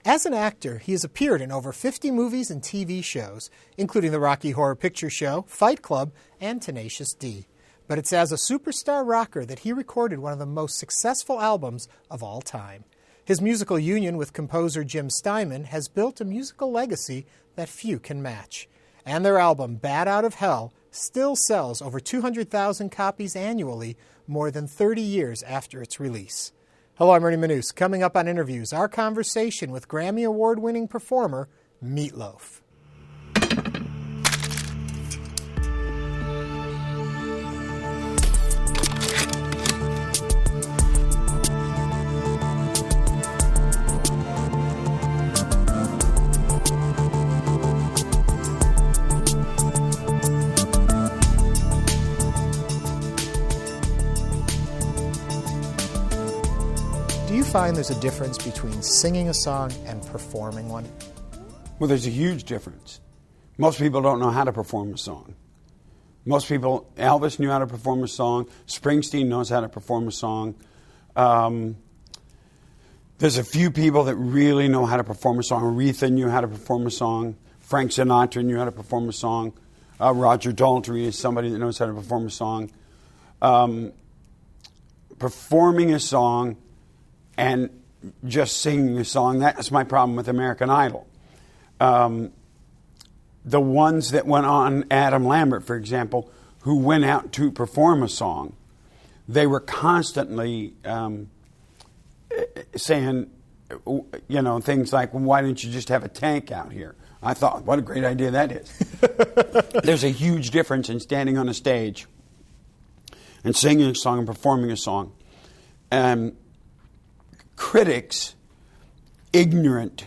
As an actor, he has appeared in over 50 movies and TV shows, including the Rocky Horror Picture Show, Fight Club, and Tenacious D. But it's as a superstar rocker that he recorded one of the most successful albums of all time. His musical union with composer Jim Steinman has built a musical legacy that few can match. And their album, Bat Out of Hell, still sells over 200,000 copies annually, more than 30 years after its release. Hello, I'm Ernie Manouse. Coming up on InnerVIEWS, our conversation with Grammy Award-winning performer Meat Loaf. Do you find there's a difference between singing a song and performing one? Well, there's a huge difference. Most people don't know how to perform a song. Most people, Elvis knew how to perform a song. Springsteen knows how to perform a song. There's a few people that really know how to perform a song. Aretha knew how to perform a song. Frank Sinatra knew how to perform a song. Roger Daltrey is somebody that knows how to perform a song. Performing a song and just singing a song, that's my problem with American Idol. The ones that went on, Adam Lambert, for example, who went out to perform a song, they were constantly saying, things like, well, why didn't you just have a tank out here? I thought, what a great idea that is. There's a huge difference in standing on a stage and singing a song and performing a song. Critics, ignorant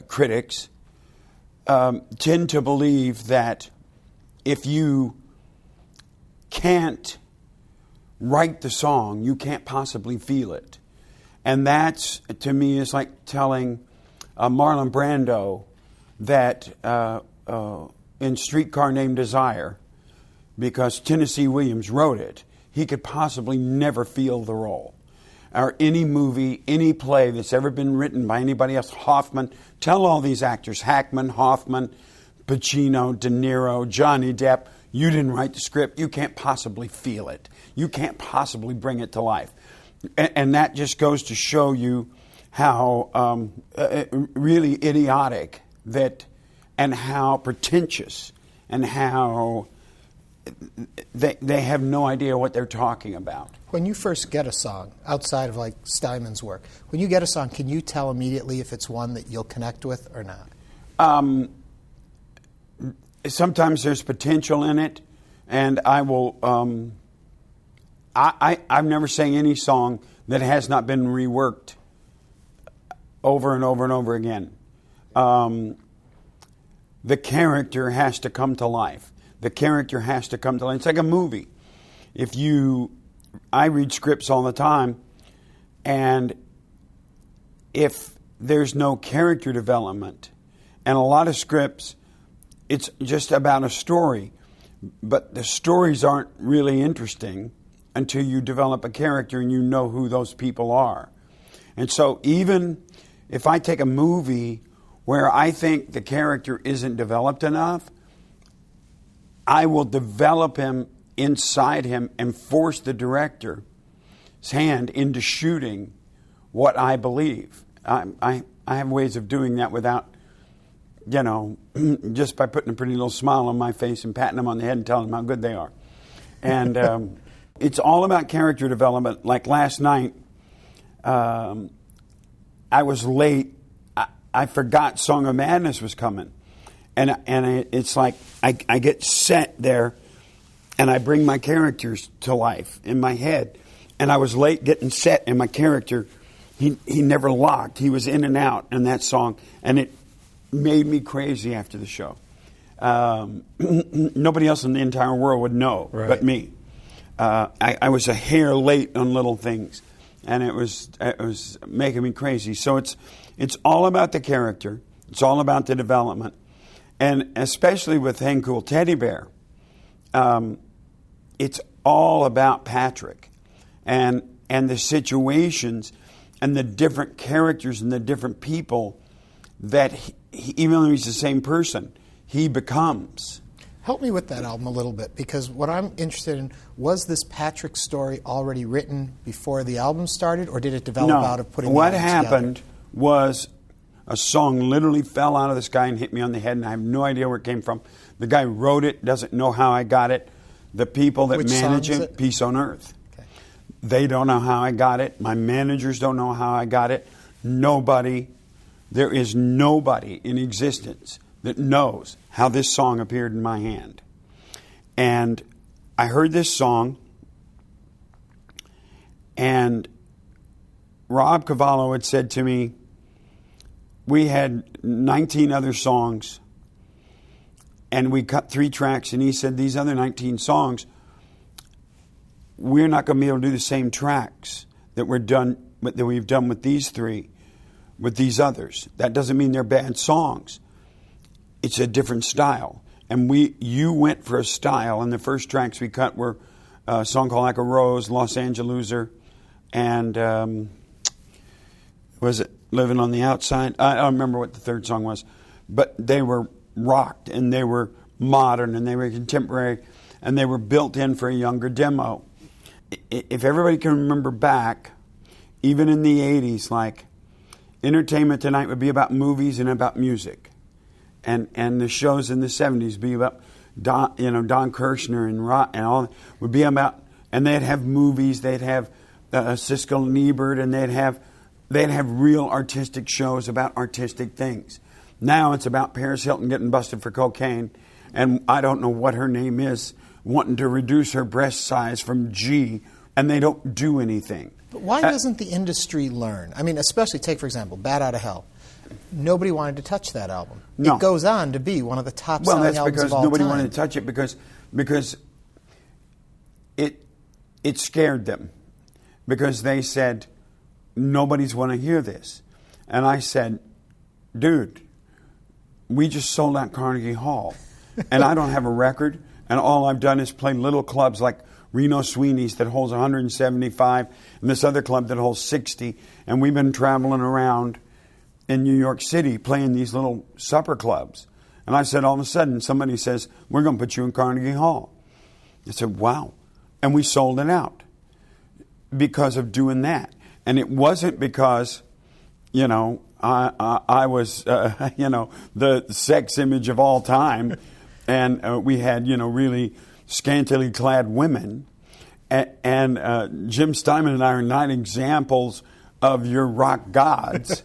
critics, tend to believe that if you can't write the song, you can't possibly feel it. And that's, to me, is like telling Marlon Brando that in Streetcar Named Desire, because Tennessee Williams wrote it, he could possibly never feel the role. Or any movie, any play that's ever been written by anybody else, Hoffman, tell all these actors, Hackman, Hoffman, Pacino, De Niro, Johnny Depp, you didn't write the script, you can't possibly feel it. You can't possibly bring it to life. And that just goes to show you how really idiotic that, and how pretentious, and how they have no idea what they're talking about. When you first get a song, outside of like Steinman's work, when you get a song, can you tell immediately if it's one that you'll connect with or not? Sometimes there's potential in it, and I will. I've never sang any song that has not been reworked over and over and over again. The character has to come to life. The character has to come to life. It's like a movie. I read scripts all the time, and if there's no character development, and a lot of scripts, it's just about a story, but the stories aren't really interesting until you develop a character and you know who those people are. And so even if I take a movie where I think the character isn't developed enough, I will develop him inside him and force the director's hand into shooting what I believe. I have ways of doing that without, just by putting a pretty little smile on my face and patting them on the head and telling them how good they are. And it's all about character development. Like last night, I was late. I forgot Song of Madness was coming. And it's like I get set there, and I bring my characters to life in my head. And I was late getting set, and my character, he never locked. He was in and out in that song, and it made me crazy after the show. Nobody else in the entire world would know but me. I was a hair late on little things, and it was making me crazy. So it's all about the character. It's all about the development. And especially with Hang Cool Teddy Bear, it's all about Patrick and the situations and the different characters and the different people that even though he's the same person, he becomes. Help me with that album a little bit, because what I'm interested in, was this Patrick story already written before the album started, or did it develop out of putting the album together? What happened was a song literally fell out of the sky and hit me on the head, and I have no idea where it came from. The guy who wrote it doesn't know how I got it. The people that manage it, Peace on Earth. Okay. They don't know how I got it. My managers don't know how I got it. Nobody, there is nobody in existence that knows how this song appeared in my hand. And I heard this song, and Rob Cavallo had said to me, we had 19 other songs, and we cut 3 tracks, and he said, these other 19 songs, we're not going to be able to do the same tracks that we've done with these 3, with these others. That doesn't mean they're bad songs. It's a different style. And you went for a style, and the first tracks we cut were a song called Like a Rose, Los Angeluser, and was it Living on the Outside? I don't remember what the third song was. But they were rocked, and they were modern, and they were contemporary, and they were built in for a younger demo. If everybody can remember back, even in the 80s, like, Entertainment Tonight would be about movies and about music. And the shows in the 70s be about Don Kirshner and all would be about, and they'd have movies, they'd have Siskel and Ebert, and they'd have real artistic shows about artistic things. Now it's about Paris Hilton getting busted for cocaine, and I don't know what her name is, wanting to reduce her breast size from G, and they don't do anything. But why doesn't the industry learn? I mean, especially take, for example, Bat Out of Hell. Nobody wanted to touch that album. No. It goes on to be one of the top selling albums of all time. Well, that's because nobody wanted to touch it because it scared them. Because they said, nobody's want to hear this. And I said, dude, we just sold out Carnegie Hall. And I don't have a record. And all I've done is play little clubs like Reno Sweeney's that holds 175 and this other club that holds 60. And we've been traveling around in New York City playing these little supper clubs. And I said, all of a sudden, somebody says, we're going to put you in Carnegie Hall. I said, wow. And we sold it out because of doing that. And it wasn't because, I was, the sex image of all time. And we had, really scantily clad women. And Jim Steinman and I are not examples of your rock gods.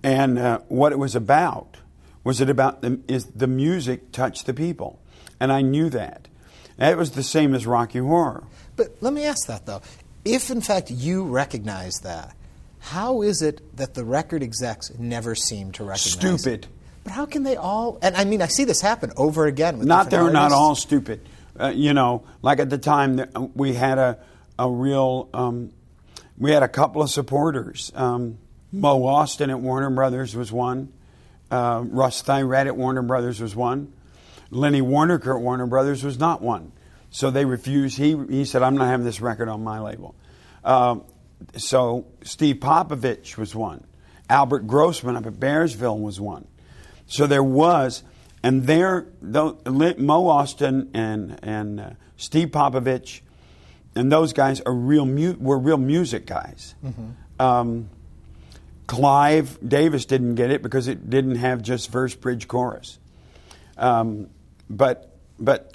And what it was about is the music touched the people. And I knew that. And it was the same as Rocky Horror. But let me ask that, though. If, in fact, you recognize that, how is it that the record execs never seem to recognize Stupid. It? But how can they all... And I mean, I see this happen over again with they're not all stupid. Like at the time, we had a real... we had a couple of supporters. Mo Austin at Warner Brothers was one. Russ Thyrett at Warner Brothers was one. Lenny Warnaker at Warner Brothers was not one. So they refused. He said, I'm not having this record on my label. So Steve Popovich was one. Albert Grossman up at Bearsville was one. So there was, and Mo Austin and Steve Popovich and those guys are were real music guys. Mm-hmm. Clive Davis didn't get it because it didn't have just verse, bridge, chorus. But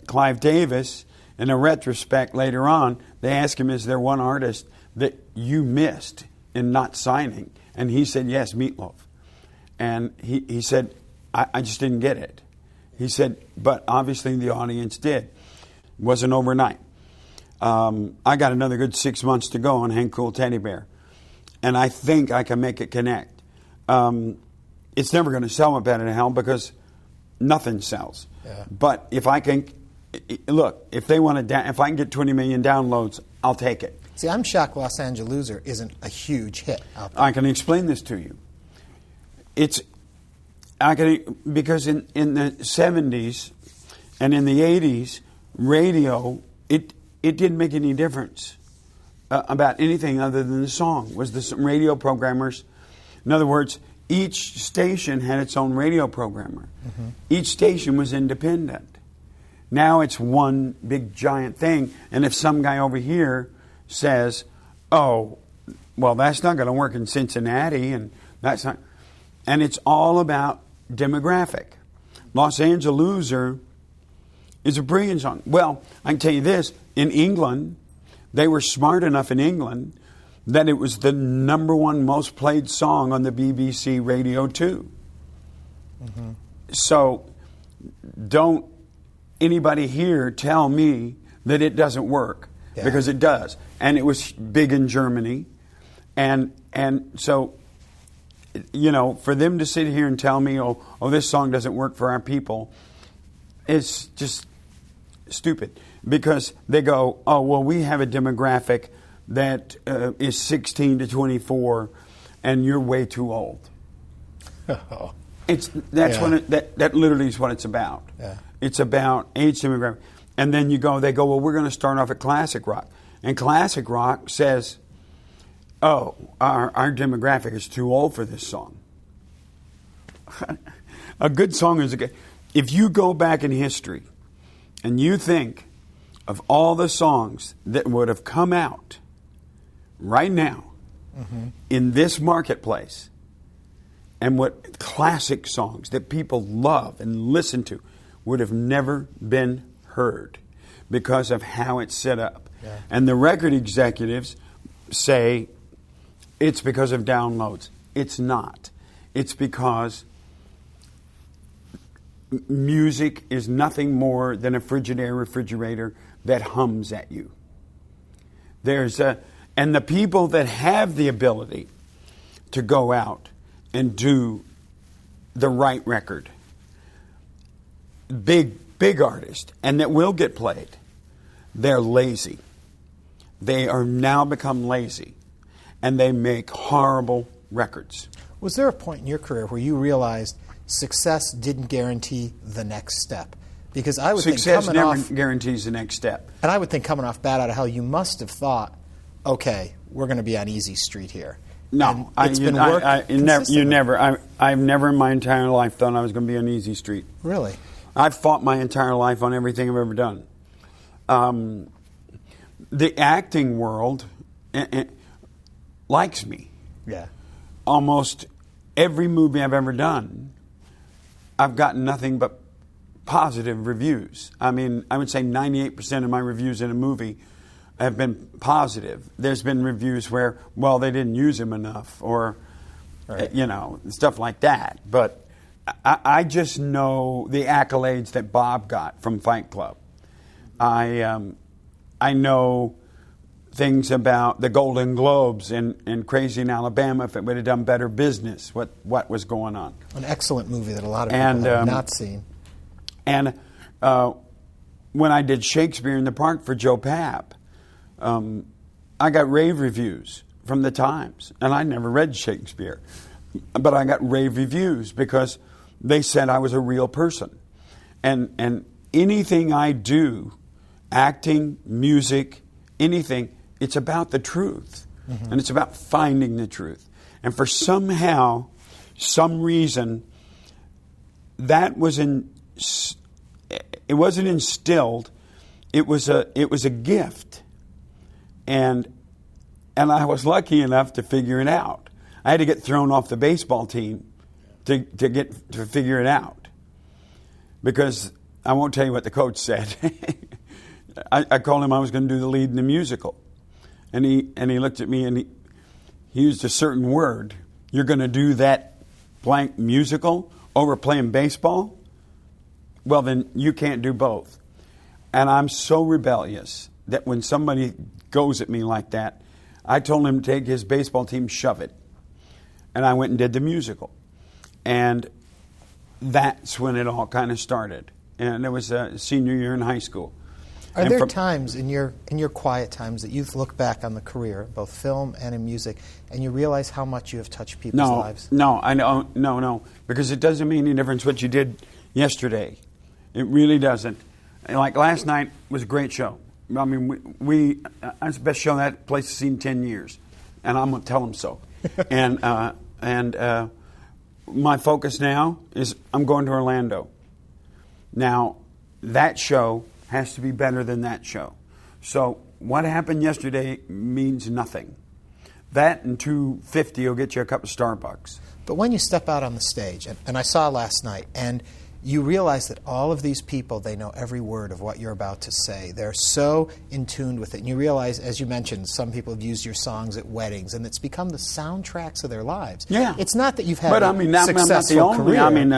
Clive Davis, in a retrospect later on, they asked him, is there one artist that you missed in not signing? And he said, yes, Meat Loaf. And he said, I just didn't get it. He said, but obviously the audience did. It wasn't overnight. I got another good 6 months to go on Hank Cool Teddy Bear. And I think I can make it connect. It's never going to sell at Better Than Hell because nothing sells. Yeah. But if I can, look, if I can get 20 million downloads, I'll take it. See, I'm shocked Los Angeluser isn't a huge hit out there. I can explain this to you. Because in the 70s and in the 80s, radio, it didn't make any difference about anything other than the song. Was the radio programmers, in other words, each station had its own radio programmer. Each station was independent. Now it's one big giant thing, and if some guy over here says, oh, well, that's not going to work in Cincinnati, and that's not, and it's all about demographic. Los Angeles Loser is a brilliant song. Well, I can tell you this, in England, they were smart enough in England that it was the #1 most played song on the BBC Radio 2. So don't anybody here tell me that it doesn't work, because it does. And it was big in Germany. And so, you know, for them to sit here and tell me, oh, this song doesn't work for our people, it's just stupid. Because they go, oh, well, we have a demographic that is 16 to 24, and you're way too old. That literally is what it's about. Yeah. It's about age demographic. And then they go, well, we're going to start off at classic rock. And classic rock says, oh, our demographic is too old for this song. A good song is a good... If you go back in history and you think of all the songs that would have come out right now in this marketplace, and what classic songs that people love and listen to would have never been heard because of how it's set up. Yeah. And the record executives say it's because of downloads. It's not. It's because music is nothing more than a Frigidaire refrigerator that hums at you. And the people that have the ability to go out and do the right record, big artist, and that will get played, they're lazy. They are now become lazy, and they make horrible records. Was there a point in your career where you realized success didn't guarantee the next step? Because I would success think coming never guarantees the next step. And I would think coming off Bat Out of Hell, you must have thought, okay, we're going to be on easy street here. No, I've never in my entire life thought I was going to be on easy street. Really? I've fought my entire life on everything I've ever done. The acting world likes me. Yeah. Almost every movie I've ever done, I've gotten nothing but positive reviews. I mean, I would say 98% of my reviews in a movie have been positive. There's been reviews where, well, they didn't use him enough, or, you know, stuff like that. But I just know the accolades that Bob got from Fight Club. I know things about the Golden Globes and Crazy in Alabama, if it would have done better business, what was going on. An excellent movie that a lot of people have not seen. And when I did Shakespeare in the Park for Joe Papp, I got rave reviews from the Times. And I never read Shakespeare. But I got rave reviews because they said I was a real person. And anything I do, acting, music, anything, it's about the truth. And it's about finding the truth. And for some reason, that was it wasn't instilled. It was a gift. And I was lucky enough to figure it out. I had to get thrown off the baseball team to figure it out. Because I won't tell you what the coach said. I told him I was going to do the lead in the musical. And he looked at me and he used a certain word. You're going to do that blank musical over playing baseball? Well, then you can't do both. And I'm so rebellious that when somebody goes at me like that, I told him to take his baseball team, shove it. And I went and did the musical. And that's when it all kind of started. And it was a senior year in high school. Are there times in your quiet times that you look back on the career, both film and in music, and you realize how much you have touched people's lives? No, because it doesn't mean any difference what you did yesterday. It really doesn't. Like last night was a great show. I mean, it's the best show that place has seen in 10 years, and I'm going to tell them so. my focus now is I'm going to Orlando. Now, that show has to be better than that show. So what happened yesterday means nothing. That and $2.50 will get you a cup of Starbucks. But when you step out on the stage, and I saw last night, and you realize that all of these people, they know every word of what you're about to say. They're so in tune with it. And you realize, as you mentioned, some people have used your songs at weddings, and it's become the soundtracks of their lives. Yeah. It's not that you've had but, I mean, a successful I'm not the only. career. I mean,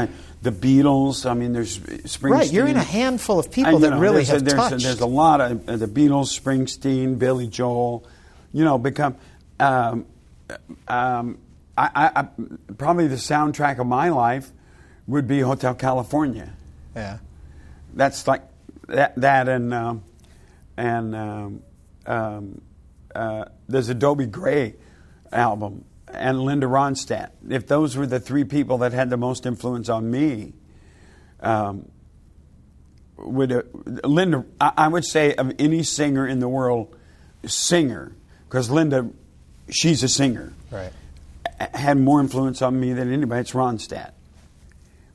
the Beatles. I mean, there's Springsteen. Right, you're in a handful of people that really have touched. There's a lot of the Beatles, Springsteen, Billy Joel. Become. I probably the soundtrack of my life would be Hotel California. Yeah, that's like that and there's Adobe Gray album and Linda Ronstadt. If those were the three people that had the most influence on me, Linda, I would say of any singer in the world, because Linda, she's a singer, right, had more influence on me than anybody. It's Ronstadt,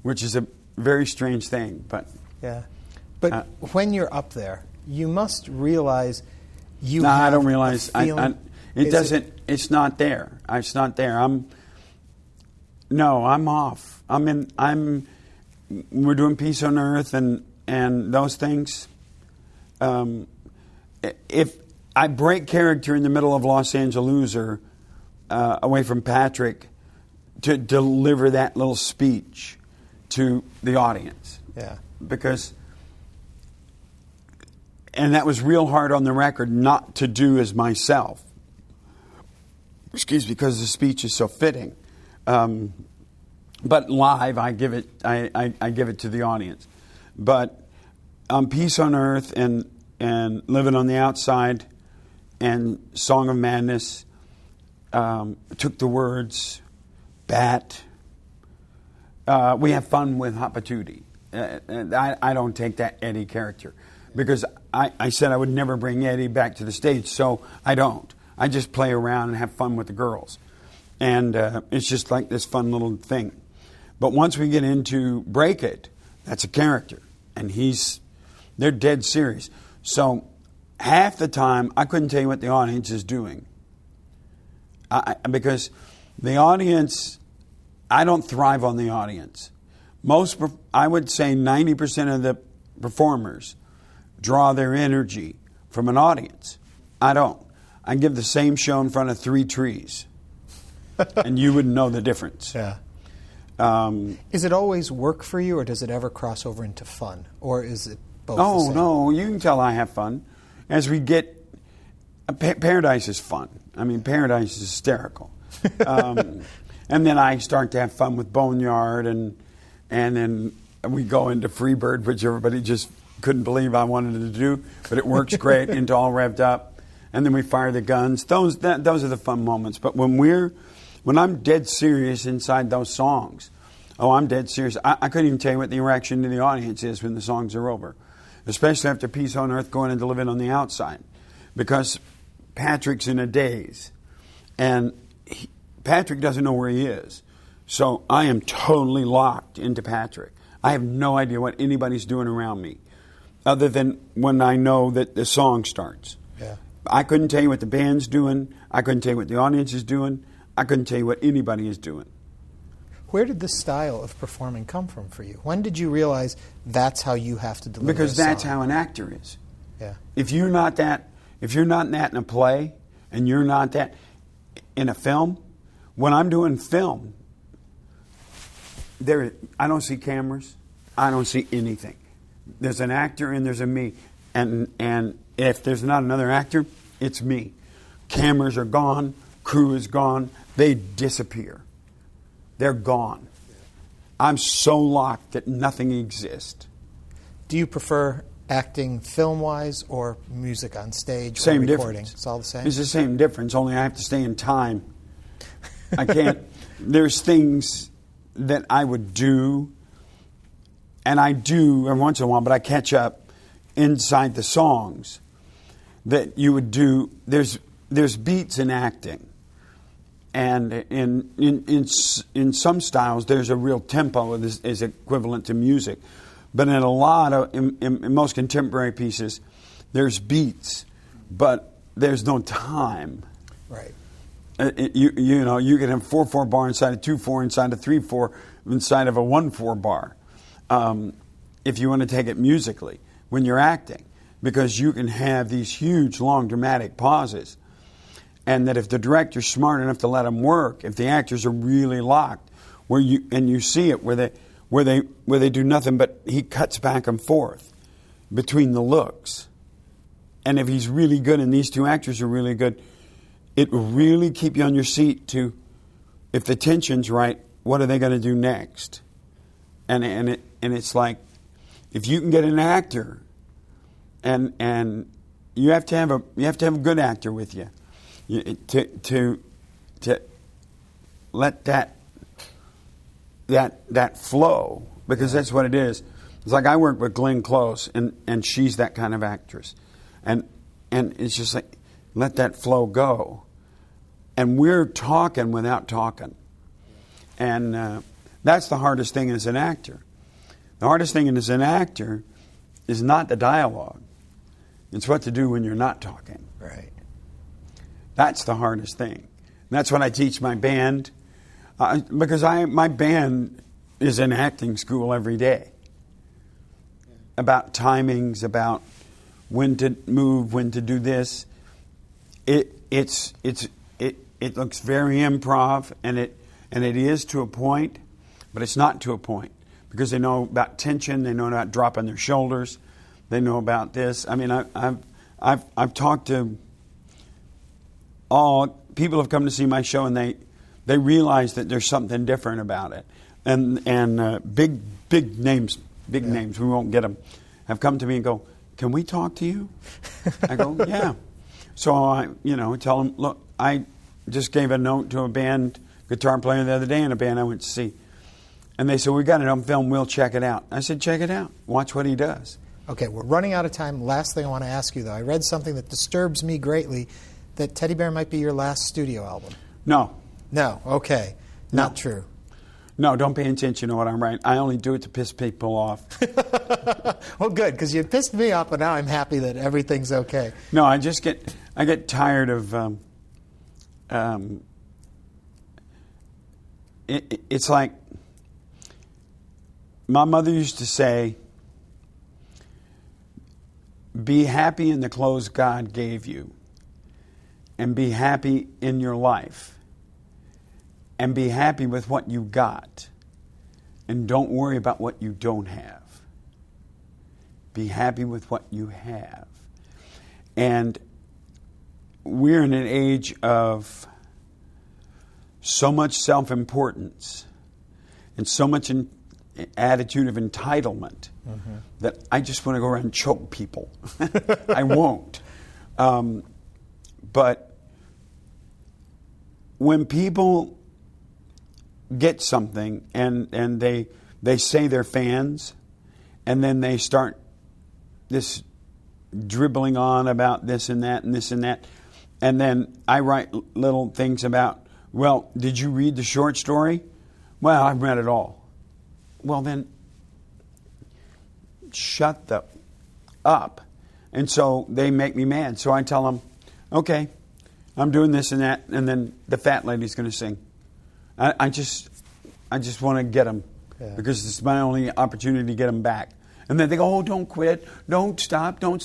which is a very strange thing, but yeah. But when you're up there, you must realize you. No, have I don't realize. It doesn't. It's not there. It's not there. I'm off. We're doing Peace on Earth and those things. If I break character in the middle of Los Angeles or away from Patrick to deliver that little speech to the audience. Yeah. And that was real hard on the record not to do as myself. Because the speech is so fitting. But live, I give it to the audience. But Peace on Earth and Living on the Outside and Song of Madness took the words, Bat. We have fun with Hot Patootie. I don't take that Eddie character because I said I would never bring Eddie back to the stage, so I don't. I just play around and have fun with the girls. And it's just like this fun little thing. But once we get into Break It, that's a character. And they're dead serious. So half the time, I couldn't tell you what the audience is doing. Because the audience, I don't thrive on the audience. I would say 90% of the performers draw their energy from an audience. I don't. I give the same show in front of 3 trees. And you wouldn't know the difference. Yeah. Is it always work for you, or does it ever cross over into fun? Or is it both the same? No, you can tell I have fun. As we get... Paradise is fun. I mean, Paradise is hysterical. And then I start to have fun with Boneyard, and then we go into Freebird, which everybody just couldn't believe I wanted to do, but it works great, into All Revved Up. And then we fire the guns. Those are the fun moments. But when I'm dead serious inside those songs, I'm dead serious. I couldn't even tell you what the reaction to the audience is when the songs are over, especially after Peace on Earth going into Living on the Outside, because Patrick's in a daze, and Patrick doesn't know where he is. So I am totally locked into Patrick. I have no idea what anybody's doing around me, other than when I know that the song starts. Yeah. I couldn't tell you what the band's doing. I couldn't tell you what the audience is doing. I couldn't tell you what anybody is doing. Where did this style of performing come from for you? When did you realize that's how you have to deliver Because a song? that's how an actor is. Yeah. If you're not that in a play, and you're not that in a film, when I'm doing film, I don't see cameras. I don't see anything. There's an actor and there's a me. And if there's not another actor, it's me. Cameras are gone. Crew is gone. They disappear. They're gone. I'm so locked that nothing exists. Do you prefer acting film-wise or music on stage or Same recording? difference. It's all the same? It's the same difference, only I have to stay in time. I can't. There's things that I would do, and I do every once in a while, but I catch up inside the songs that you would do. There's beats in acting, And in some styles, there's a real tempo that is equivalent to music. But in a lot of, in most contemporary pieces, there's beats, but there's no time. Right. You know, you can have 4/4 bar inside a 2/4, inside a 3/4, inside of a 1/4 bar. If you want to take it musically, when you're acting, because you can have these huge, long, dramatic pauses. And that if the director's smart enough to let them work, if the actors are really locked, you see it where they do nothing but he cuts back and forth between the looks. And if he's really good and these two actors are really good, it will really keep you on your seat to, if the tension's right, what are they going to do next? And it's like, if you can get an actor, and you have to have a good actor with you. To let that flow, because that's what it is. It's like I work with Glenn Close, and she's that kind of actress, and it's just like, let that flow go, and we're talking without talking, and that's the hardest thing as an actor. The hardest thing as an actor is not the dialogue; it's what to do when you're not talking. Right. That's the hardest thing. And that's what I teach my band, because my band is in acting school every day. About timings, about when to move, when to do this. It looks very improv, and it is to a point, but it's not to a point, because they know about tension, they know about dropping their shoulders, they know about this. I mean, I've talked to. People have come to see my show, and they realize that there's something different about it. And big names, names, we won't get them, have come to me and go, "Can we talk to you?" I go, "Yeah." So I tell them, "Look, I just gave a note to a band guitar player the other day in a band I went to see, and they said, 'We got it on film. We'll check it out.' I said, 'Check it out. Watch what he does.'" Okay, we're running out of time. Last thing I want to ask you, though, I read something that disturbs me greatly. That Teddy Bear might be your last studio album. No. No, okay. Not true. No, don't pay attention to what I'm writing. I only do it to piss people off. Well, good, because you pissed me off, but now I'm happy that everything's okay. No, I get tired of... it's like... My mother used to say, "Be happy in the clothes God gave you. And be happy in your life. And be happy with what you got. And don't worry about what you don't have. Be happy with what you have." And we're in an age of so much self-importance and so much attitude of entitlement that I just want to go around and choke people. I won't. But when people get something and they say they're fans, and then they start this dribbling on about this and that and this and that, and then I write little things about, "Well, did you read the short story?" "Well, I've read it all." Well, then shut up. And so they make me mad. So I tell them, "Okay, I'm doing this and that," and then the fat lady's going to sing. I just want to get them, because it's my only opportunity to get them back. And then they go, "Oh, don't quit, don't stop." Oh,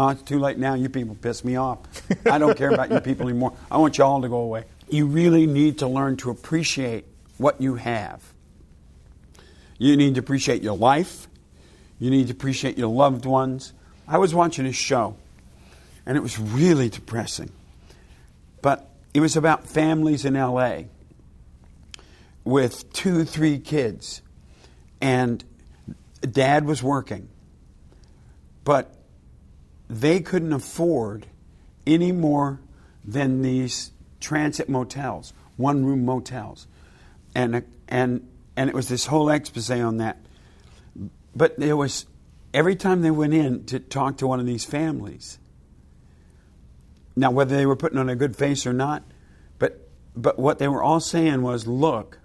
it's too late now. You people piss me off. I don't care about you people anymore. I want you all to go away. You really need to learn to appreciate what you have. You need to appreciate your life. You need to appreciate your loved ones. I was watching a show, and it was really depressing. But it was about families in L.A. with 2-3 kids. And Dad was working. But they couldn't afford any more than these transit motels, one-room motels. And it was this whole expose on that. But there was, every time they went in to talk to one of these families, now whether they were putting on a good face or not, but what they were all saying was, look,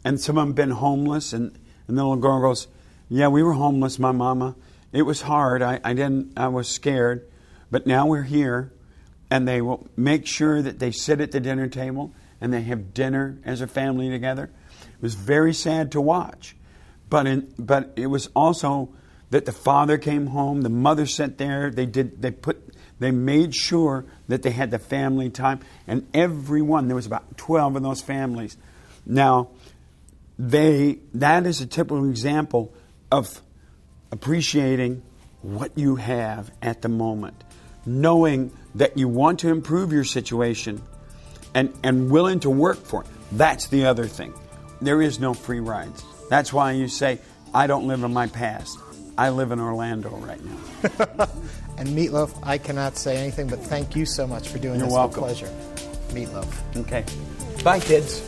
and some of them been homeless, and the little girl goes, yeah, we were homeless, my mama. It was hard. I was scared, but now we're here, and they will make sure that they sit at the dinner table and they have dinner as a family together. It was very sad to watch, but it was also that the father came home, the mother sat there. They made sure that they had the family time, and everyone, there was about 12 of those families. Now, that is a typical example of appreciating what you have at the moment, knowing that you want to improve your situation and willing to work for it. That's the other thing. There is no free rides. That's why you say, I don't live in my past. I live in Orlando right now. And Meat Loaf, I cannot say anything but thank you so much for doing this. You're welcome. It's a pleasure. Meat Loaf. Okay. Bye, kids.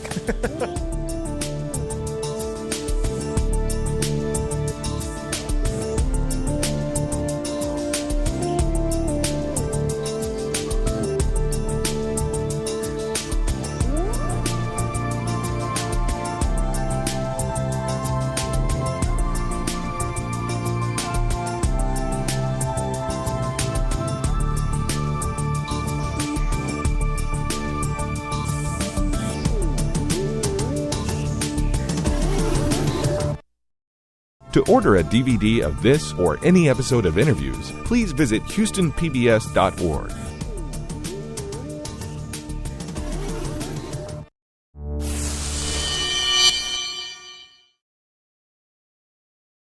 To order a DVD of this or any episode of Interviews, please visit HoustonPBS.org.